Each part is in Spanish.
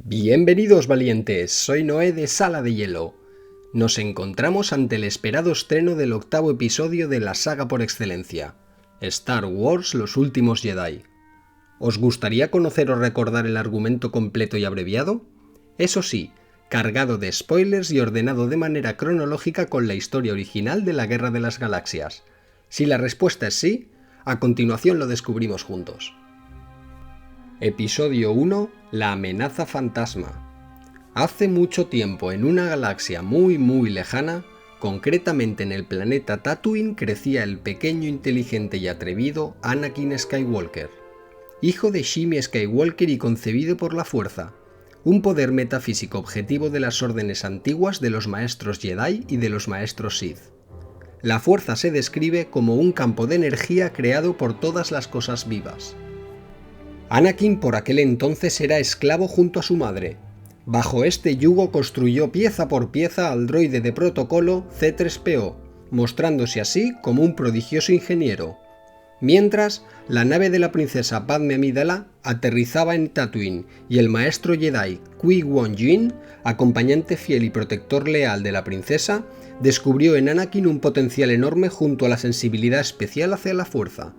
Bienvenidos valientes, soy Noé de Sala de Hielo. Nos encontramos ante el esperado estreno del octavo episodio de la saga por excelencia, Star Wars: Los Últimos Jedi. ¿Os gustaría conocer o recordar el argumento completo y abreviado? Eso sí, cargado de spoilers y ordenado de manera cronológica con la historia original de la Guerra de las Galaxias. Si la respuesta es sí, a continuación lo descubrimos juntos. Episodio 1: La amenaza fantasma. Hace mucho tiempo, en una galaxia muy lejana, concretamente en el planeta Tatooine, crecía el pequeño, inteligente y atrevido Anakin Skywalker, hijo de Shmi Skywalker y concebido por la Fuerza, un poder metafísico objetivo de las órdenes antiguas de los maestros Jedi y de los maestros Sith. La Fuerza se describe como un campo de energía creado por todas las cosas vivas. Anakin por aquel entonces era esclavo junto a su madre. Bajo este yugo construyó pieza por pieza al droide de protocolo C-3PO, mostrándose así como un prodigioso ingeniero. Mientras, la nave de la princesa Padme Amidala aterrizaba en Tatooine y el maestro Jedi Qui-Gon Jinn, acompañante fiel y protector leal de la princesa, descubrió en Anakin un potencial enorme junto a la sensibilidad especial hacia la fuerza.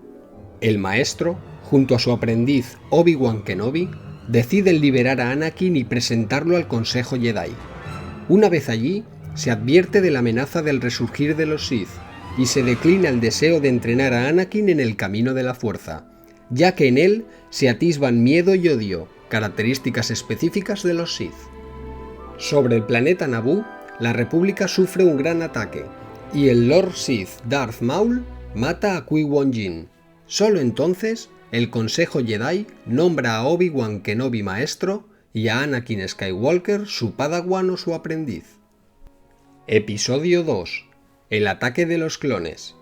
El maestro, junto a su aprendiz Obi-Wan Kenobi, deciden liberar a Anakin y presentarlo al Consejo Jedi. Una vez allí, se advierte de la amenaza del resurgir de los Sith y se declina el deseo de entrenar a Anakin en el camino de la fuerza, ya que en él se atisban miedo y odio, características específicas de los Sith. Sobre el planeta Naboo, la República sufre un gran ataque, y el Lord Sith Darth Maul mata a Qui-Gon Jinn. Solo entonces, el Consejo Jedi nombra a Obi-Wan Kenobi maestro y a Anakin Skywalker su padawan o su aprendiz. Episodio 2: El ataque de los clones.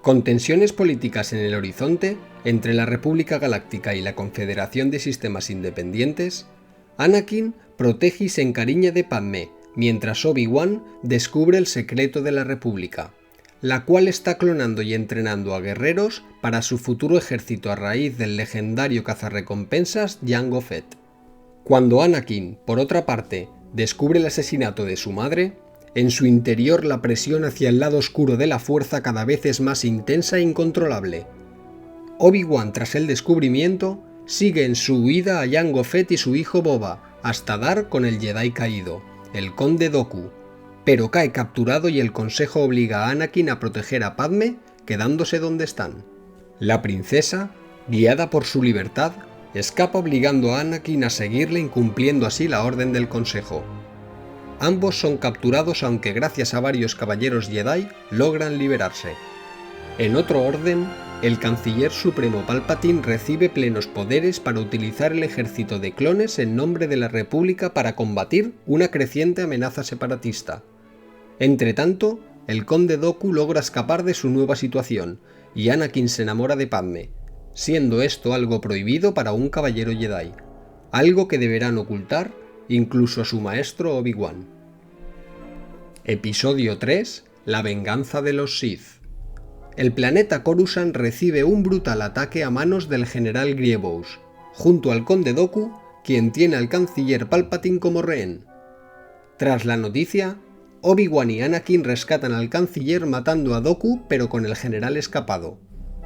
Con tensiones políticas en el horizonte entre la República Galáctica y la Confederación de Sistemas Independientes, Anakin protege y se encariña de Padme, mientras Obi-Wan descubre el secreto de la República, la cual está clonando y entrenando a guerreros para su futuro ejército a raíz del legendario cazarrecompensas Jango Fett. Cuando Anakin, por otra parte, descubre el asesinato de su madre, en su interior la presión hacia el lado oscuro de la fuerza cada vez es más intensa e incontrolable. Obi-Wan, tras el descubrimiento, sigue en su huida a Jango Fett y su hijo Boba, hasta dar con el Jedi caído, el Conde Dooku, pero cae capturado y el Consejo obliga a Anakin a proteger a Padme, quedándose donde están. La princesa, guiada por su libertad, escapa obligando a Anakin a seguirle, incumpliendo así la orden del Consejo. Ambos son capturados, aunque gracias a varios caballeros Jedi logran liberarse. En otro orden, el Canciller Supremo Palpatine recibe plenos poderes para utilizar el ejército de clones en nombre de la República para combatir una creciente amenaza separatista. Entretanto, el Conde Dooku logra escapar de su nueva situación, y Anakin se enamora de Padme, siendo esto algo prohibido para un caballero Jedi, algo que deberán ocultar incluso a su maestro Obi-Wan. Episodio 3: La venganza de los Sith. El planeta Coruscant recibe un brutal ataque a manos del general Grievous, junto al Conde Dooku, quien tiene al canciller Palpatine como rehén. Tras la noticia, Obi-Wan y Anakin rescatan al canciller matando a Dooku pero con el general escapado.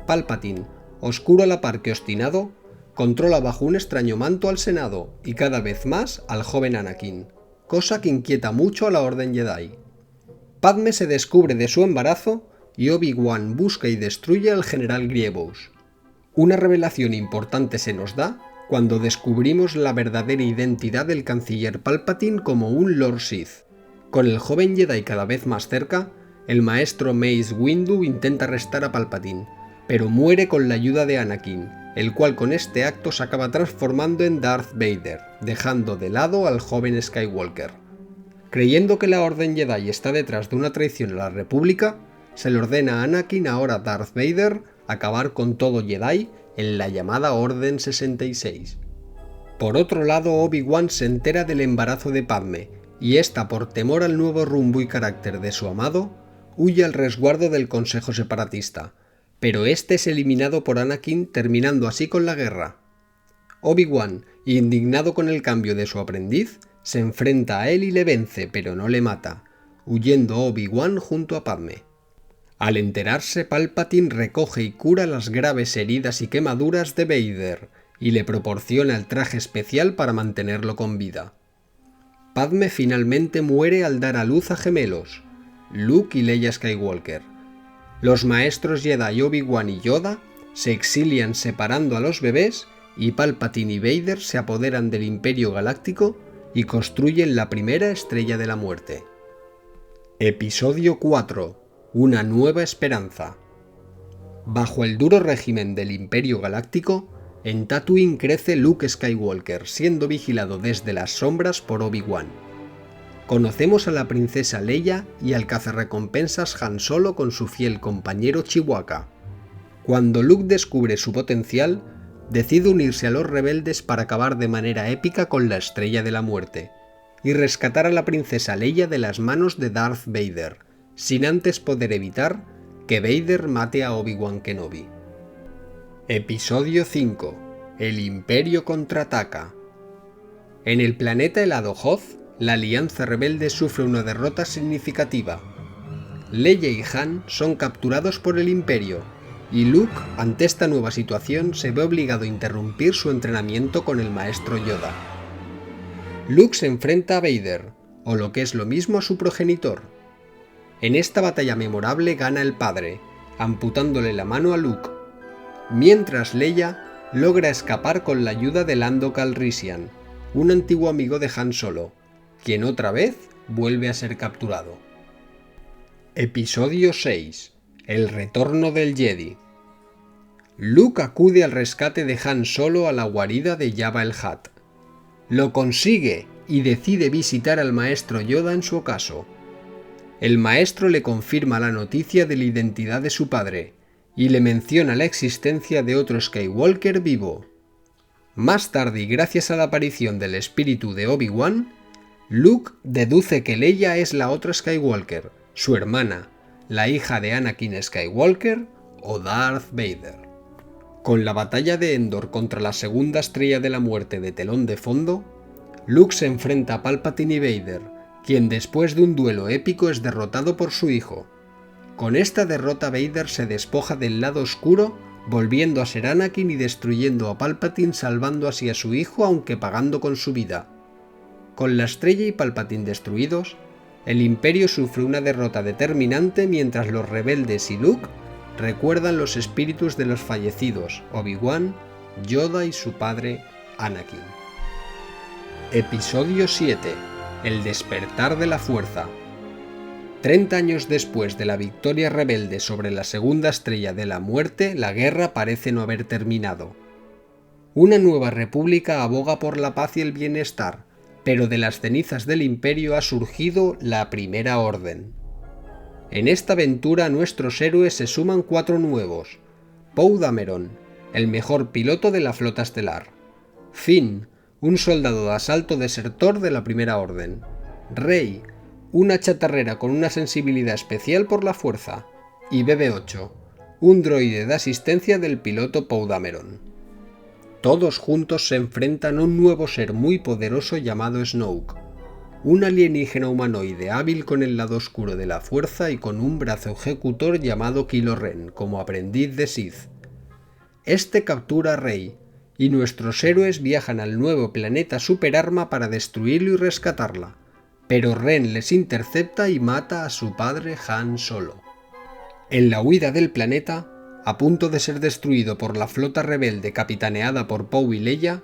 Palpatine, oscuro a la par que obstinado, controla bajo un extraño manto al Senado y cada vez más al joven Anakin, cosa que inquieta mucho a la Orden Jedi. Padme se descubre de su embarazo y Obi-Wan busca y destruye al general Grievous. Una revelación importante se nos da cuando descubrimos la verdadera identidad del canciller Palpatine como un Lord Sith. Con el joven Jedi cada vez más cerca, el maestro Mace Windu intenta arrestar a Palpatine, pero muere con la ayuda de Anakin, el cual con este acto se acaba transformando en Darth Vader, dejando de lado al joven Skywalker. Creyendo que la Orden Jedi está detrás de una traición a la República, se le ordena a Anakin, ahora Darth Vader, acabar con todo Jedi en la llamada Orden 66. Por otro lado, Obi-Wan se entera del embarazo de Padme, y ésta, por temor al nuevo rumbo y carácter de su amado, huye al resguardo del Consejo Separatista, pero este es eliminado por Anakin, terminando así con la guerra. Obi-Wan, indignado con el cambio de su aprendiz, se enfrenta a él y le vence, pero no le mata, huyendo Obi-Wan junto a Padme. Al enterarse, Palpatine recoge y cura las graves heridas y quemaduras de Vader, y le proporciona el traje especial para mantenerlo con vida. Padme finalmente muere al dar a luz a gemelos, Luke y Leia Skywalker. Los maestros Jedi Obi-Wan y Yoda se exilian separando a los bebés y Palpatine y Vader se apoderan del Imperio Galáctico y construyen la primera Estrella de la Muerte. Episodio 4. Una nueva esperanza. Bajo el duro régimen del Imperio Galáctico, en Tatooine crece Luke Skywalker, siendo vigilado desde las sombras por Obi-Wan. Conocemos a la princesa Leia y al cazarrecompensas Han Solo con su fiel compañero Chewbacca. Cuando Luke descubre su potencial, decide unirse a los rebeldes para acabar de manera épica con la Estrella de la Muerte y rescatar a la princesa Leia de las manos de Darth Vader, sin antes poder evitar que Vader mate a Obi-Wan Kenobi. Episodio 5. El Imperio contraataca. En el planeta helado Hoth, la Alianza Rebelde sufre una derrota significativa. Leia y Han son capturados por el Imperio, y Luke, ante esta nueva situación, se ve obligado a interrumpir su entrenamiento con el maestro Yoda. Luke se enfrenta a Vader, o lo que es lo mismo a su progenitor. En esta batalla memorable gana el padre, amputándole la mano a Luke, mientras Leia logra escapar con la ayuda de Lando Calrissian, un antiguo amigo de Han Solo, quien otra vez vuelve a ser capturado. Episodio 6. El retorno del Jedi. Luke acude al rescate de Han Solo a la guarida de Jabba el Hutt. Lo consigue y decide visitar al maestro Yoda en su ocaso. El maestro le confirma la noticia de la identidad de su padre y le menciona la existencia de otro Skywalker vivo. Más tarde, y gracias a la aparición del espíritu de Obi-Wan, Luke deduce que Leia es la otra Skywalker, su hermana, la hija de Anakin Skywalker o Darth Vader. Con la batalla de Endor contra la segunda Estrella de la Muerte de telón de fondo, Luke se enfrenta a Palpatine y Vader, quien después de un duelo épico es derrotado por su hijo. Con esta derrota Vader se despoja del lado oscuro, volviendo a ser Anakin y destruyendo a Palpatine, salvando así a su hijo aunque pagando con su vida. Con la Estrella y Palpatine destruidos, el Imperio sufre una derrota determinante mientras los rebeldes y Luke recuerdan los espíritus de los fallecidos Obi-Wan, Yoda y su padre Anakin. Episodio 7. El despertar de la fuerza. 30 años después de la victoria rebelde sobre la segunda Estrella de la Muerte, la guerra parece no haber terminado. Una nueva república aboga por la paz y el bienestar, pero de las cenizas del Imperio ha surgido la Primera Orden. En esta aventura a nuestros héroes se suman 4 nuevos: Poe Dameron, el mejor piloto de la flota estelar; Finn, un soldado de asalto desertor de la Primera Orden; Rey, una chatarrera con una sensibilidad especial por la fuerza; y BB-8, un droide de asistencia del piloto Poe Dameron. Todos juntos se enfrentan a un nuevo ser muy poderoso llamado Snoke, un alienígena humanoide hábil con el lado oscuro de la fuerza y con un brazo ejecutor llamado Kylo Ren como aprendiz de Sith. Este captura a Rey, y nuestros héroes viajan al nuevo planeta Superarma para destruirlo y rescatarla, pero Ren les intercepta y mata a su padre Han Solo. En la huida del planeta, a punto de ser destruido por la flota rebelde capitaneada por Poe y Leia,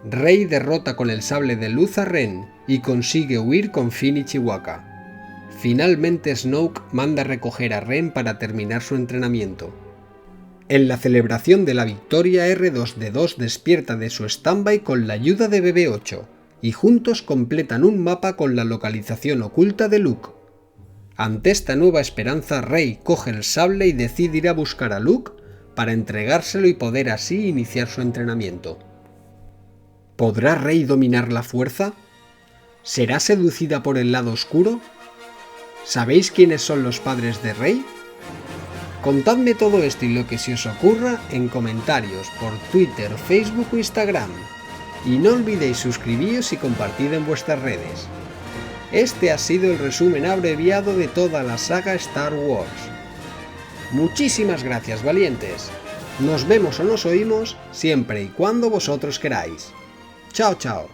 Rey derrota con el sable de luz a Ren y consigue huir con Finn y Chewbacca. Finalmente Snoke manda recoger a Ren para terminar su entrenamiento. En la celebración de la victoria, R2-D2 despierta de su stand-by con la ayuda de BB-8 y juntos completan un mapa con la localización oculta de Luke. Ante esta nueva esperanza, Rey coge el sable y decide ir a buscar a Luke para entregárselo y poder así iniciar su entrenamiento. ¿Podrá Rey dominar la fuerza? ¿Será seducida por el lado oscuro? ¿Sabéis quiénes son los padres de Rey? Contadme todo esto y lo que se os ocurra en comentarios por Twitter, Facebook o Instagram. Y no olvidéis suscribiros y compartir en vuestras redes. Este ha sido el resumen abreviado de toda la saga Star Wars. Muchísimas gracias, valientes. Nos vemos o nos oímos siempre y cuando vosotros queráis. Chao, chao.